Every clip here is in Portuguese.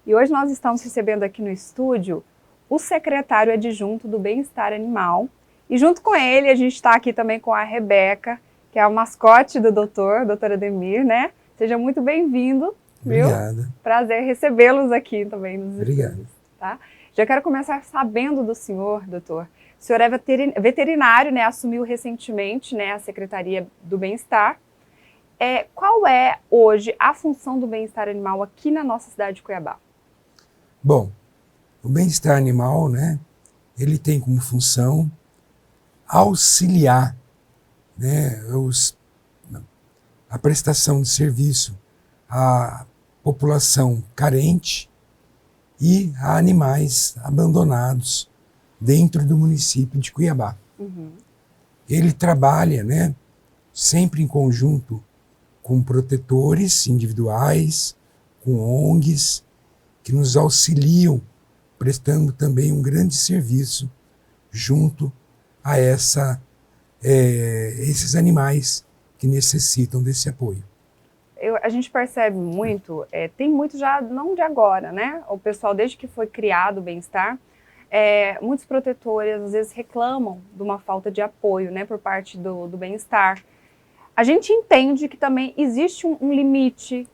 E hoje nós estamos recebendo aqui no estúdio o secretário adjunto do Bem-Estar Animal. E junto com ele, a gente está aqui também com a Rebeca, que é a mascote do doutor Ademir, né? Seja muito bem-vindo, viu? Obrigado. Prazer recebê-los aqui também nos Obrigado. estúdios, tá? Já quero começar sabendo do senhor, doutor. O senhor é veterinário, né? Assumiu recentemente, né, a Secretaria do Bem-Estar. Qual é hoje a função do bem-estar animal aqui na nossa cidade de Cuiabá? Bom, o bem-estar animal, né, ele tem como função auxiliar, né, a prestação de serviço à população carente e a animais abandonados dentro do município de Cuiabá. Uhum. Ele trabalha, né, sempre em conjunto com protetores individuais, com ONGs, que nos auxiliam, prestando também um grande serviço junto a esses animais que necessitam desse apoio. A gente percebe muito, tem muito já, não de agora, né? O pessoal, desde que foi criado o bem-estar, muitos protetores às vezes reclamam de uma falta de apoio, né, por parte do bem-estar. A gente entende que também existe um limite,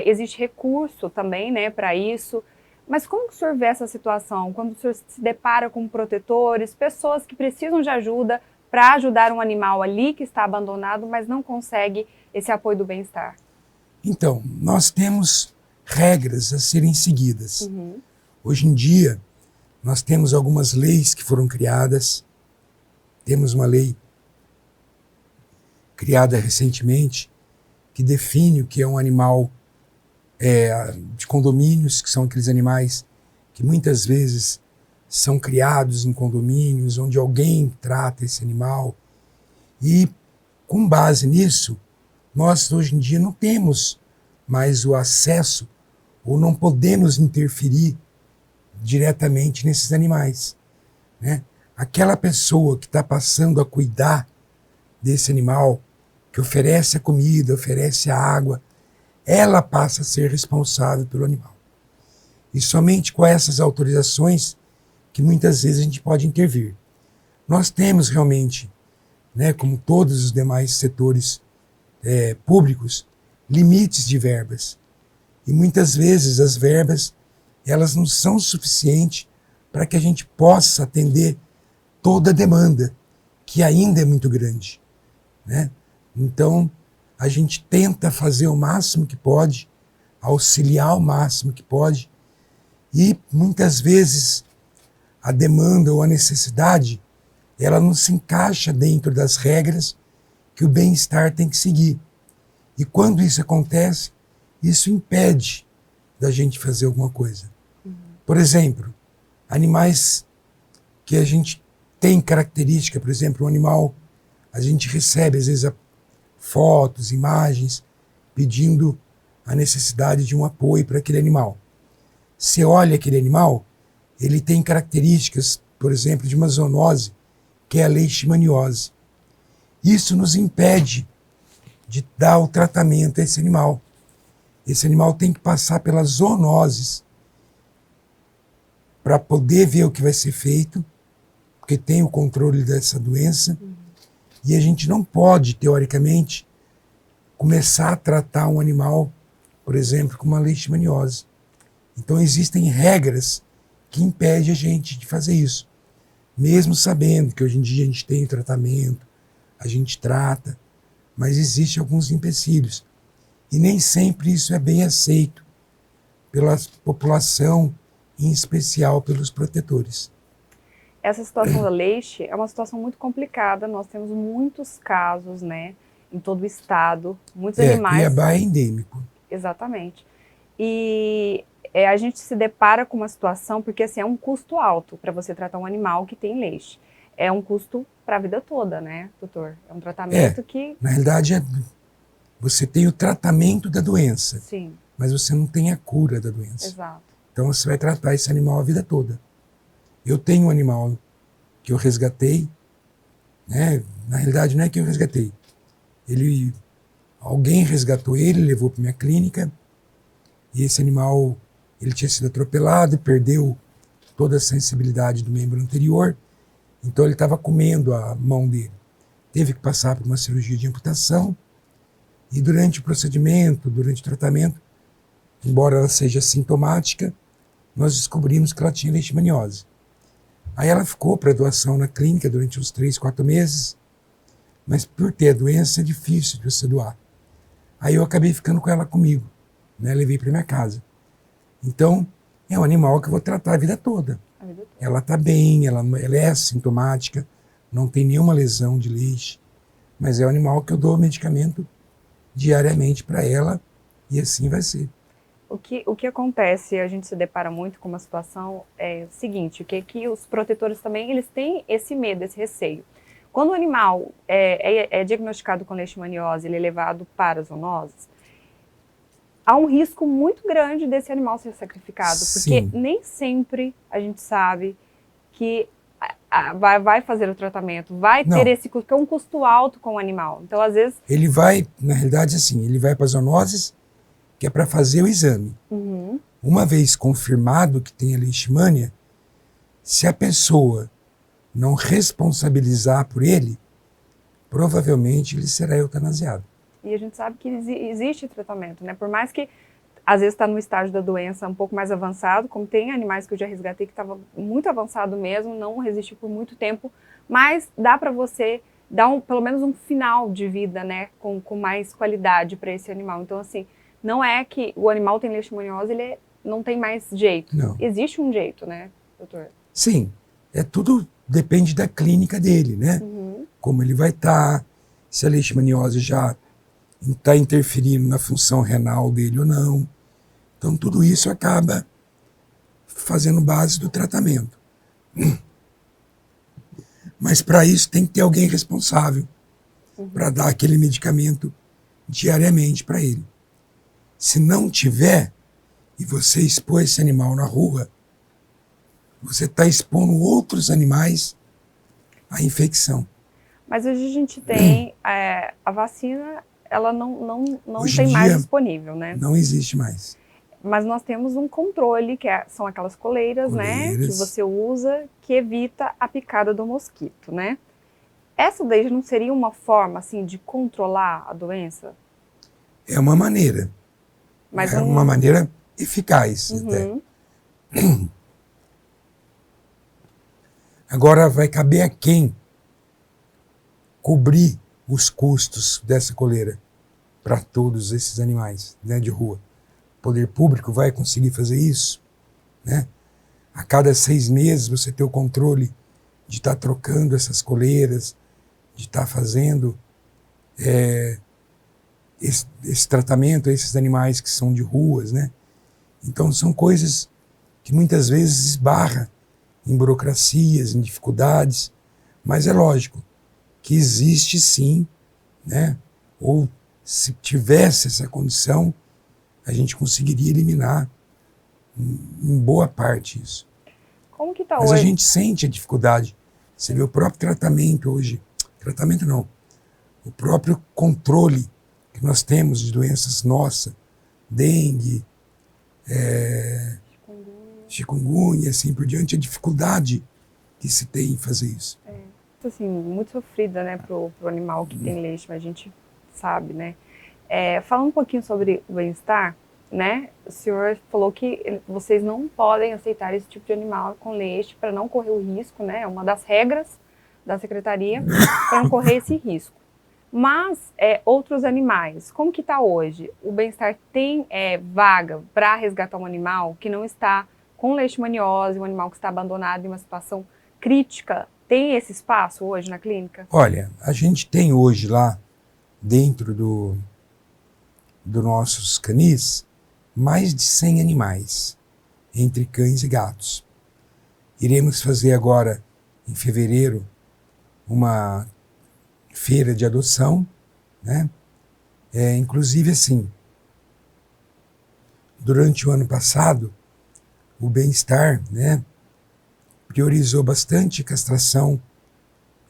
existe recurso também, né, para isso. Mas como que o senhor vê essa situação? Quando o senhor se depara com protetores, pessoas que precisam de ajuda para ajudar um animal ali que está abandonado, mas não consegue esse apoio do bem-estar? Então, nós temos regras a serem seguidas. Uhum. Hoje em dia, nós temos algumas leis que foram criadas. Temos uma lei criada recentemente que define o que é um animal de condomínios, que são aqueles animais que muitas vezes são criados em condomínios, onde alguém trata esse animal. E, com base nisso, nós hoje em dia não temos mais o acesso ou não podemos interferir diretamente nesses animais, né? Aquela pessoa que está passando a cuidar desse animal, que oferece a comida, oferece a água, ela passa a ser responsável pelo animal. E somente com essas autorizações que muitas vezes a gente pode intervir. Nós temos realmente, né, como todos os demais setores públicos, limites de verbas. E muitas vezes as verbas elas não são suficientes para que a gente possa atender toda a demanda, que ainda é muito grande, né? Então, a gente tenta fazer o máximo que pode, auxiliar o máximo que pode, e muitas vezes a demanda ou a necessidade, ela não se encaixa dentro das regras que o bem-estar tem que seguir. E quando isso acontece, isso impede da gente fazer alguma coisa. Uhum. Por exemplo, animais que a gente tem característica, por exemplo, um animal, a gente recebe às vezes fotos, imagens, pedindo a necessidade de um apoio para aquele animal. Você olha aquele animal, ele tem características, por exemplo, de uma zoonose, que é a leishmaniose. Isso nos impede de dar o tratamento a esse animal. Esse animal tem que passar pelas zoonoses para poder ver o que vai ser feito, porque tem o controle dessa doença. Uhum. E a gente não pode, teoricamente, começar a tratar um animal, por exemplo, com uma leishmaniose. Então existem regras que impedem a gente de fazer isso. Mesmo sabendo que hoje em dia a gente tem tratamento, a gente trata, mas existem alguns empecilhos. E nem sempre isso é bem aceito pela população, em especial pelos protetores. Essa situação da leixe é uma situação muito complicada. Nós temos muitos casos, né, em todo o estado, muitos animais. Cuiabá é endêmico. Exatamente. E a gente se depara com uma situação, porque assim, é um custo alto para você tratar um animal que tem leixe. É um custo para a vida toda, né, doutor? É um tratamento que... Na realidade, você tem o tratamento da doença. Sim. Mas você não tem a cura da doença. Exato. Então você vai tratar esse animal a vida toda. Eu tenho um animal que eu resgatei, né? Na realidade não é que eu resgatei. Alguém resgatou ele, levou para minha clínica, e esse animal Ele tinha sido atropelado e perdeu toda a sensibilidade do membro anterior, então ele estava comendo a mão dele. Teve que passar por uma cirurgia de amputação e durante o procedimento, durante o tratamento, embora ela seja sintomática, nós descobrimos que ela tinha leishmaniose. Aí ela ficou para doação na clínica durante uns 3, 4 meses, mas por ter a doença é difícil de você doar. Aí eu acabei ficando com ela comigo, né? Levei para minha casa. Então, é um animal que eu vou tratar a vida toda. Ela está bem, ela é assintomática, não tem nenhuma lesão de leite, mas é um animal que eu dou medicamento diariamente para ela e assim vai ser. O que acontece, a gente se depara muito com uma situação é o seguinte, que os protetores também, eles têm esse medo, esse receio. Quando o animal é diagnosticado com leishmaniose, ele é levado para zoonoses, há um risco muito grande desse animal ser sacrificado, porque nem sempre a gente sabe que vai fazer o tratamento, vai ter esse custo, que é um custo alto com o animal. Então, às vezes... Ele vai, na realidade, assim, ele vai para zoonoses, que é para fazer o exame. Uhum. Uma vez confirmado que tem a leishmania, se a pessoa não responsabilizar por ele, provavelmente ele será eutanasiado. E a gente sabe que existe tratamento, né? Por mais que, às vezes, está no estágio da doença um pouco mais avançado, como tem animais que eu já resgatei que estava muito avançado mesmo, não resistiu por muito tempo, mas dá para você dar pelo menos um final de vida, né? Com mais qualidade para esse animal. Então, assim, não é que o animal tem leishmaniose, ele não tem mais jeito. Não. Existe um jeito, né, doutor? Sim, tudo depende da clínica dele, né? Uhum. Como ele vai estar, se a leishmaniose já está interferindo na função renal dele ou não. Então tudo isso acaba fazendo base do tratamento. Mas para isso tem que ter alguém responsável para dar aquele medicamento diariamente para ele. Se não tiver, e você expor esse animal na rua, você está expondo outros animais à infecção. Mas hoje a gente tem a vacina, ela não Hoje tem em mais dia, disponível, né? Não existe mais. Mas nós temos um controle, que são aquelas coleiras, né? Que você usa, que evita a picada do mosquito, né? Essa daí não seria uma forma, assim, de controlar a doença? É uma maneira. Mas uma maneira eficaz até. Agora vai caber a quem cobrir os custos dessa coleira para todos esses animais, né, de rua. O poder público vai conseguir fazer isso, né? A cada 6 meses você ter o controle de estar trocando essas coleiras, de estar fazendo esse tratamento a esses animais que são de ruas, né? Então são coisas que muitas vezes esbarra em burocracias, em dificuldades, mas é lógico que existe sim, né? Ou se tivesse essa condição, a gente conseguiria eliminar em boa parte isso. Como que tá Mas hoje? a gente sente a dificuldade. Você vê o próprio tratamento hoje, tratamento não, o próprio controle que nós temos de doenças nossas, dengue, chikungunya, assim por diante, a dificuldade que se tem em fazer isso. Assim, muito sofrida, né, pro animal que tem leite, mas a gente sabe, né? Falando um pouquinho sobre o bem-estar, né? O senhor falou que vocês não podem aceitar esse tipo de animal com leite para não correr o risco, né? É uma das regras da secretaria para não correr esse risco. Mas outros animais, como que está hoje? O bem-estar tem vaga para resgatar um animal que não está com leishmaniose, um animal que está abandonado em uma situação crítica? Tem esse espaço hoje na clínica? Olha, a gente tem hoje lá, dentro do nossos canis, mais de 100 animais, entre cães e gatos. Iremos fazer agora, em fevereiro, uma feira de adoção, né? Inclusive, assim, durante o ano passado, o bem-estar, né, priorizou bastante castração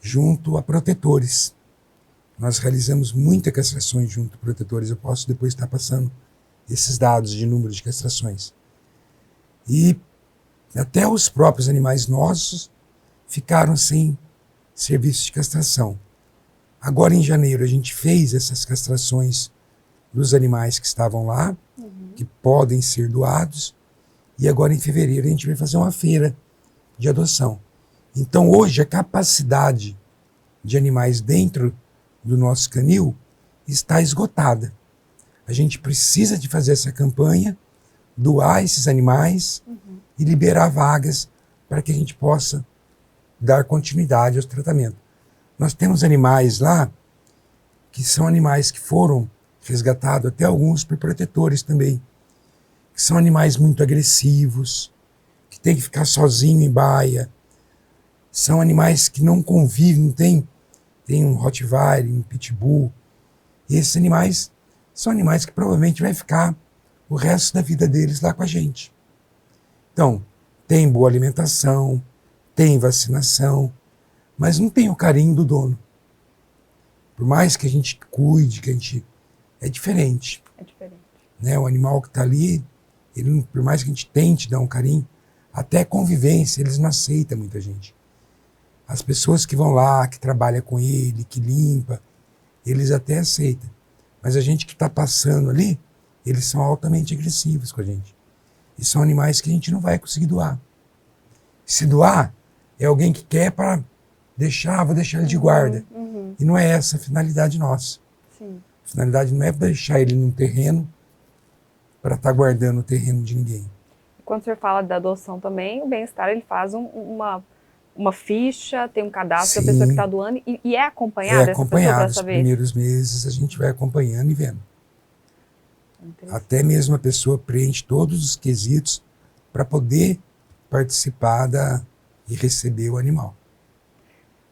junto a protetores. Nós realizamos muitas castrações junto a protetores. Eu posso depois estar passando esses dados de número de castrações. E até os próprios animais nossos ficaram sem serviço de castração. Agora, em janeiro, a gente fez essas castrações dos animais que estavam lá, que podem ser doados, e agora, em fevereiro, a gente vai fazer uma feira de adoção. Então, hoje, a capacidade de animais dentro do nosso canil está esgotada. A gente precisa de fazer essa campanha, doar esses animais e liberar vagas para que a gente possa dar continuidade ao tratamento. Nós temos animais lá que são animais que foram resgatados, até alguns por protetores também, que são animais muito agressivos, que tem que ficar sozinho em baia, são animais que não convivem, não tem um Rottweiler, um Pitbull, e esses animais são animais que provavelmente vai ficar o resto da vida deles lá com a gente. Então, tem boa alimentação, tem vacinação, mas não tem o carinho do dono. Por mais que a gente cuide, é diferente. É diferente. Né? O animal que está ali, ele, por mais que a gente tente dar um carinho, até a convivência, eles não aceitam muita gente. As pessoas que vão lá, que trabalham com ele, que limpa, eles até aceitam. Mas a gente que está passando ali, eles são altamente agressivos com a gente. E são animais que a gente não vai conseguir doar. Se doar, é alguém que quer para vou deixar ele de guarda. E não é essa a finalidade nossa. Sim. A finalidade não é deixar ele num terreno para estar guardando o terreno de ninguém. Quando o senhor fala da adoção também, o Bem-Estar ele faz uma ficha, tem um cadastro da pessoa que está doando e é acompanhada essa pessoa para Os saber? primeiros meses a gente vai acompanhando e vendo. Até mesmo a pessoa preenche todos os quesitos para poder participar e receber o animal.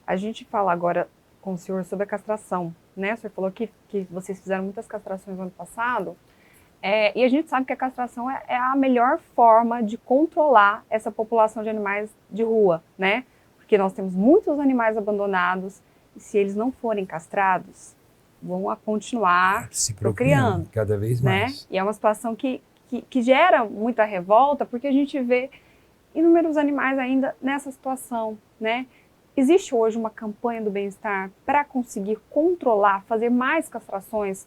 A gente fala agora com o senhor sobre a castração, né? O senhor falou que vocês fizeram muitas castrações no ano passado, e a gente sabe que a castração é a melhor forma de controlar essa população de animais de rua, né? Porque nós temos muitos animais abandonados e se eles não forem castrados, vão continuar se procriando cada vez mais. Né? E é uma situação que gera muita revolta, porque a gente vê inúmeros animais ainda nessa situação, né? Existe hoje uma campanha do Bem-Estar para conseguir controlar, fazer mais castrações?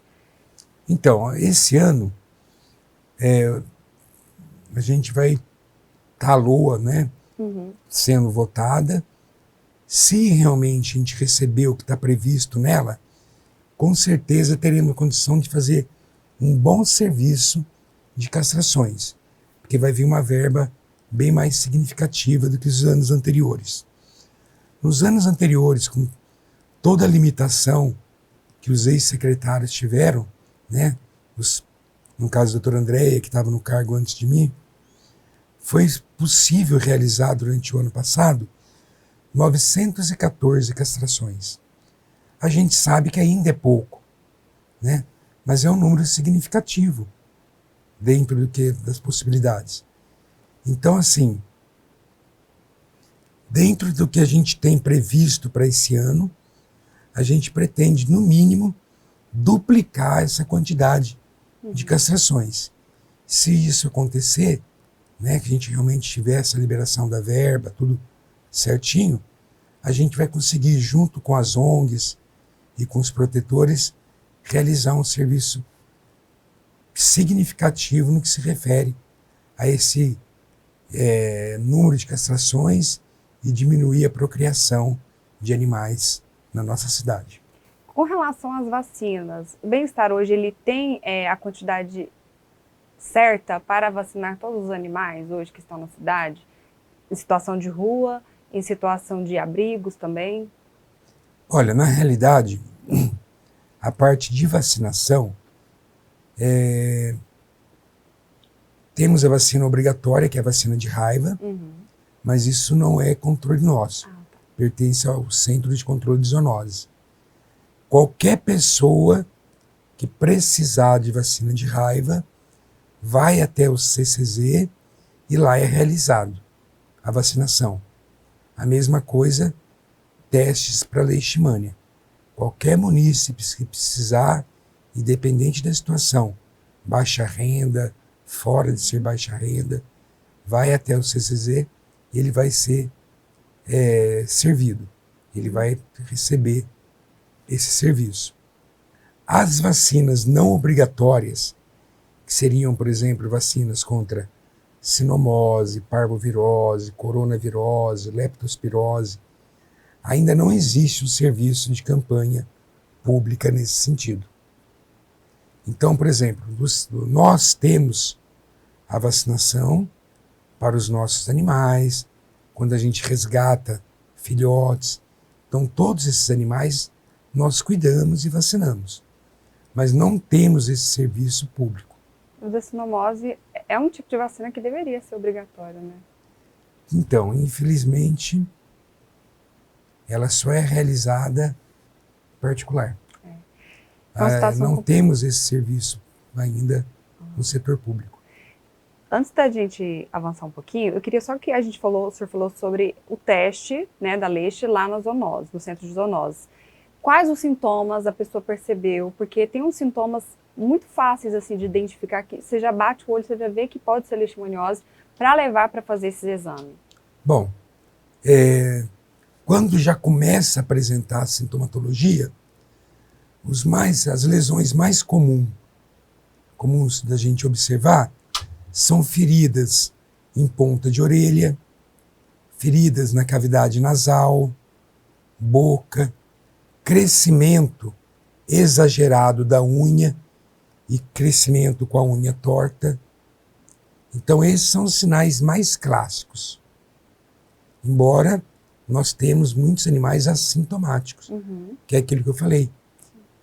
Então, esse ano, a gente vai estar a LOA, né, sendo votada. Se realmente a gente receber o que está previsto nela, com certeza teremos condição de fazer um bom serviço de castrações, porque vai vir uma verba bem mais significativa do que os anos anteriores. Nos anos anteriores, com toda a limitação que os ex-secretários tiveram, né, no caso da doutora Andréia, que estava no cargo antes de mim, foi possível realizar durante o ano passado 914 castrações. A gente sabe que ainda é pouco, né, mas é um número significativo dentro das possibilidades. Então, assim, dentro do que a gente tem previsto para esse ano, a gente pretende, no mínimo, duplicar essa quantidade de castrações. Se isso acontecer, né, que a gente realmente tiver essa liberação da verba, tudo certinho, a gente vai conseguir, junto com as ONGs e com os protetores, realizar um serviço significativo no que se refere a esse número de castrações e diminuir a procriação de animais na nossa cidade. Com relação às vacinas, o Bem-Estar hoje ele tem a quantidade certa para vacinar todos os animais hoje que estão na cidade? Em situação de rua, em situação de abrigos também? Olha, na realidade, a parte de vacinação, temos a vacina obrigatória, que é a vacina de raiva, mas isso não é controle nosso. Pertence ao Centro de Controle de Zoonoses. Qualquer pessoa que precisar de vacina de raiva vai até o CCZ e lá é realizado a vacinação. A mesma coisa, testes para leishmania. Qualquer munícipe que precisar, independente da situação, baixa renda, fora de ser baixa renda, vai até o CCZ e ele vai ser servido. Ele vai receber esse serviço. As vacinas não obrigatórias, que seriam, por exemplo, vacinas contra sinomose, parvovirose, coronavirose, leptospirose, ainda não existe um serviço de campanha pública nesse sentido. Então, por exemplo, nós temos a vacinação para os nossos animais, quando a gente resgata filhotes. Então, todos esses animais nós cuidamos e vacinamos, mas não temos esse serviço público. Mas a sinomose é um tipo de vacina que deveria ser obrigatória, né? Então, infelizmente, ela só é realizada particular. Não temos esse serviço ainda no setor público. Antes da gente avançar um pouquinho, eu queria só que o senhor falou sobre o teste, né, da leite lá na zoonose, no centro de zoonose. Quais os sintomas a pessoa percebeu? Porque tem uns sintomas muito fáceis assim de identificar, que você já bate o olho, você já vê que pode ser leishmaniose, para levar para fazer esses exames. Bom, quando já começa a apresentar a sintomatologia, as lesões mais comuns da gente observar são feridas em ponta de orelha, feridas na cavidade nasal, boca, crescimento exagerado da unha e crescimento com a unha torta. Então esses são os sinais mais clássicos. Embora nós temos muitos animais assintomáticos, que é aquilo que eu falei.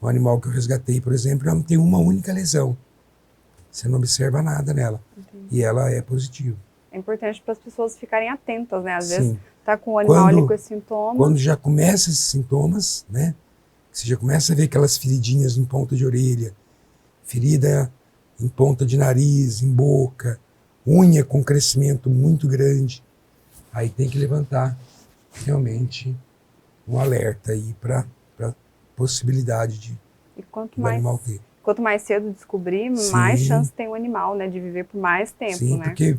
O animal que eu resgatei, por exemplo, ela não tem uma única lesão. Você não observa nada nela. E ela é positiva. É importante para as pessoas ficarem atentas, né? Às Sim. vezes está com o animal ali com esses sintomas. Quando já começa esses sintomas, né? Você já começa a ver aquelas feridinhas em ponta de orelha, ferida em ponta de nariz, em boca, unha com crescimento muito grande. Aí tem que levantar realmente um alerta aí para possibilidade do animal ter. Quanto mais cedo descobrir, mais chance tem o animal, né, de viver por mais tempo. Sim, né? Porque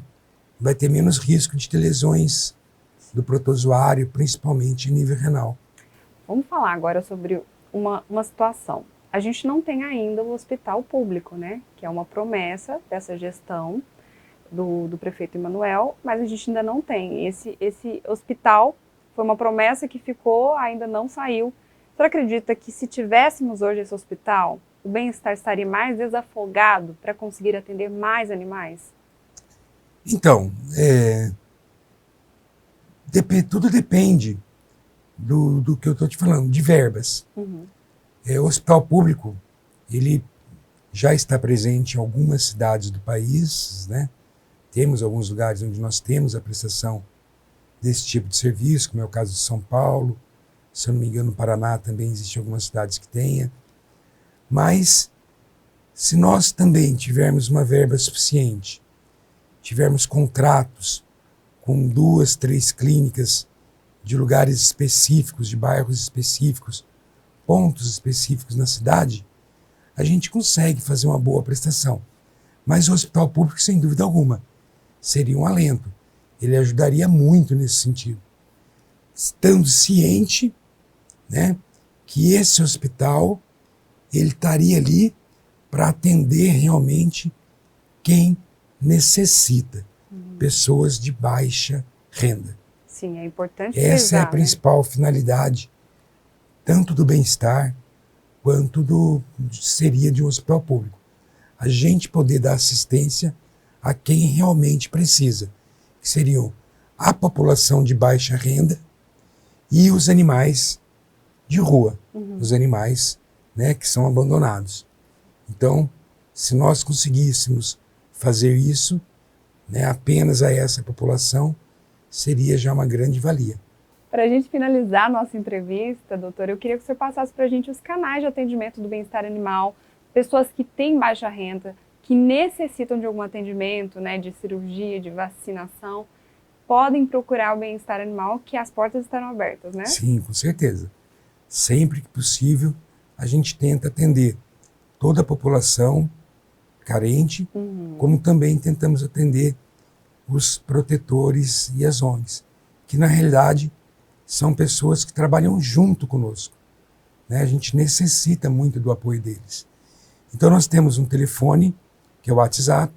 vai ter menos risco de ter lesões do protozoário, principalmente em nível renal. Vamos falar agora sobre uma situação. A gente não tem ainda o hospital público, né, que é uma promessa dessa gestão do prefeito Emanuel, mas a gente ainda não tem. Esse hospital foi uma promessa que ficou, ainda não saiu. Você acredita que se tivéssemos hoje esse hospital, o bem-estar estaria mais desafogado para conseguir atender mais animais? Então, tudo depende do que eu estou te falando, de verbas. O hospital público, ele já está presente em algumas cidades do país, né? Temos alguns lugares onde nós temos a prestação desse tipo de serviço, como é o caso de São Paulo. Se eu não me engano, no Paraná também existem algumas cidades que tenha. Mas, se nós também tivermos uma verba suficiente, tivermos contratos com 2, 3 clínicas de lugares específicos, de bairros específicos, pontos específicos na cidade, a gente consegue fazer uma boa prestação. Mas o hospital público, sem dúvida alguma, seria um alento. Ele ajudaria muito nesse sentido. Estando ciente, né, que esse hospital ele estaria ali para atender realmente quem necessita, pessoas de baixa renda. Sim, é importante Essa é a né? principal finalidade, tanto do bem-estar, quanto seria de um hospital público. A gente poder dar assistência a quem realmente precisa, que seriam a população de baixa renda e os animais de rua, os animais, né, que são abandonados. Então, se nós conseguíssemos fazer isso, né, apenas a essa população, seria já uma grande valia. Para a gente finalizar a nossa entrevista, doutor, eu queria que você passasse para a gente os canais de atendimento do bem-estar animal, pessoas que têm baixa renda, que necessitam de algum atendimento, né, de cirurgia, de vacinação, podem procurar o bem-estar animal, que as portas estarão abertas, né? Sim, com certeza. Sempre que possível, a gente tenta atender toda a população carente, como também tentamos atender os protetores e as ONGs, que na realidade são pessoas que trabalham junto conosco, né? A gente necessita muito do apoio deles. Então nós temos um telefone, que é o WhatsApp,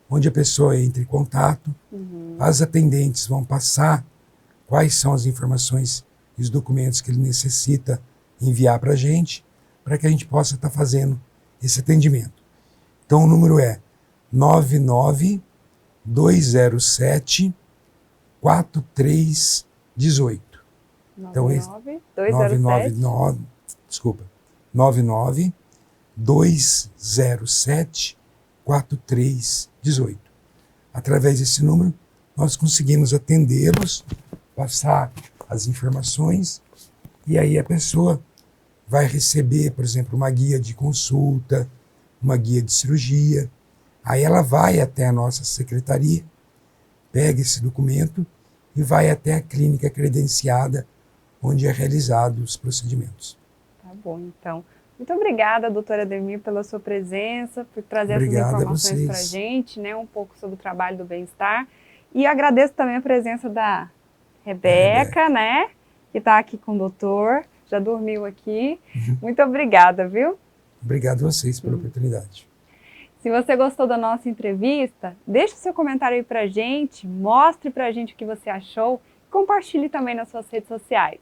onde a pessoa entra em contato, as atendentes vão passar quais são as informações e os documentos que ele necessita enviar para a gente possa estar fazendo esse atendimento. Então o número é 99207 4318. Então, 99207 4318. Através desse número, nós conseguimos atendê-los, passar as informações, e aí a pessoa vai receber, por exemplo, uma guia de consulta, uma guia de cirurgia. Aí ela vai até a nossa secretaria, pega esse documento e vai até a clínica credenciada onde é realizado os procedimentos. Tá bom, então. Muito obrigada, doutora Ademir, pela sua presença, por trazer Obrigado essas informações para a gente, né, um pouco sobre o trabalho do bem-estar. E agradeço também a presença da Rebeca, né, que está aqui com o doutor, já dormiu aqui. Muito obrigada, viu? Obrigado a vocês pela oportunidade. Se você gostou da nossa entrevista, deixe o seu comentário aí pra gente, mostre pra gente o que você achou, compartilhe também nas suas redes sociais.